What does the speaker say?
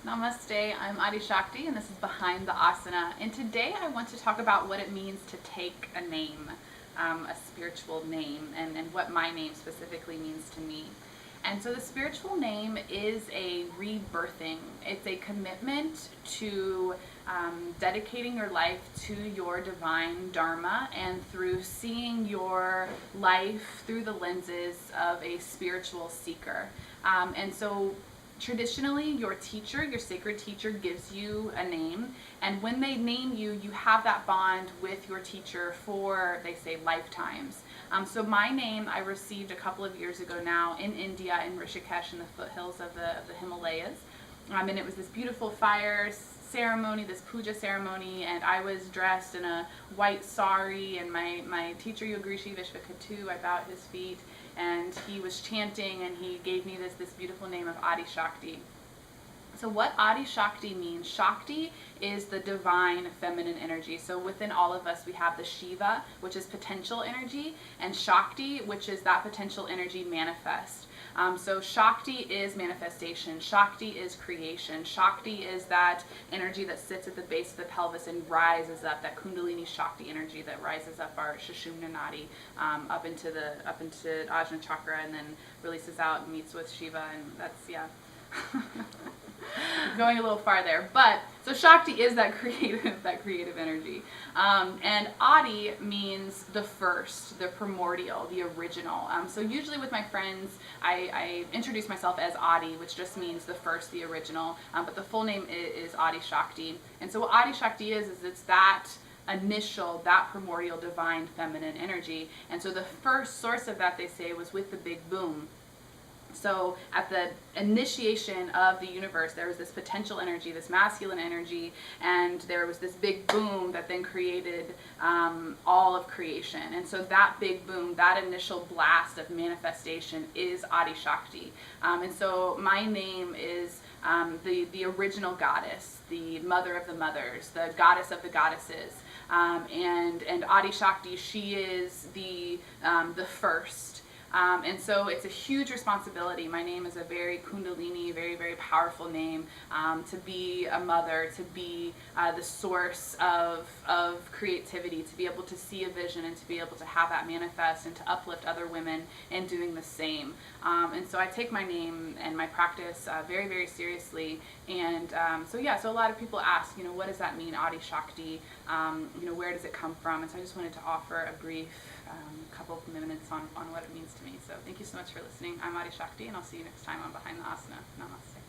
Namaste, I'm Adi Shakti and this is Behind the Asana. And today I want to talk about what it means to take a name, a spiritual name, and what my name specifically means to me. And so the spiritual name is a rebirthing. It's a commitment to dedicating your life to your divine dharma and through seeing your life through the lenses of a spiritual seeker. And so traditionally, your teacher, your sacred teacher, gives you a name, and when they name you, you have that bond with your teacher for, they say, lifetimes. So my name I received a couple of years ago now in India, in Rishikesh, in the foothills of the Himalayas, and it was this beautiful fire ceremony, this puja ceremony, and I was dressed in a white sari, and my teacher Yogrishi Vishvketu, I bowed at his feet, and he was chanting, and he gave me this beautiful name of Adi Shakti. So what Adi Shakti means, Shakti is the divine feminine energy. So within all of us we have the Shiva, which is potential energy, and Shakti, which is that potential energy manifest. So Shakti is manifestation, Shakti is creation, Shakti is that energy that sits at the base of the pelvis and rises up, that Kundalini Shakti energy that rises up our Sushumna Nadi up into Ajna Chakra, and then releases out and meets with Shiva, and that's, yeah. Going a little far there, but so Shakti is that creative energy, and Adi means the first, the primordial, the original. So usually with my friends, I introduce myself as Adi, which just means the first, the original, but the full name is Adi Shakti. And so what Adi Shakti is it's that initial, that primordial divine feminine energy. And so the first source of that, they say, was with the big boom. So at the initiation of the universe, there was this potential energy, this masculine energy, and there was this big boom that then created all of creation. And so that big boom, that initial blast of manifestation is Adi Shakti. And so my name is the original goddess, the mother of the mothers, the goddess of the goddesses. And Adi Shakti, she is the first. And so it's a huge responsibility. My name is a very Kundalini, very, very powerful name, to be a mother, to be the source of creativity, to be able to see a vision and to be able to have that manifest and to uplift other women in doing the same. And so I take my name and my practice very, very seriously. And so a lot of people ask, what does that mean, Adi Shakti? Where does it come from? And so I just wanted to offer a brief couple of minutes on what it means to me. So thank you so much for listening. I'm Adi Shakti, and I'll see you next time on Behind the Asana. Namaste.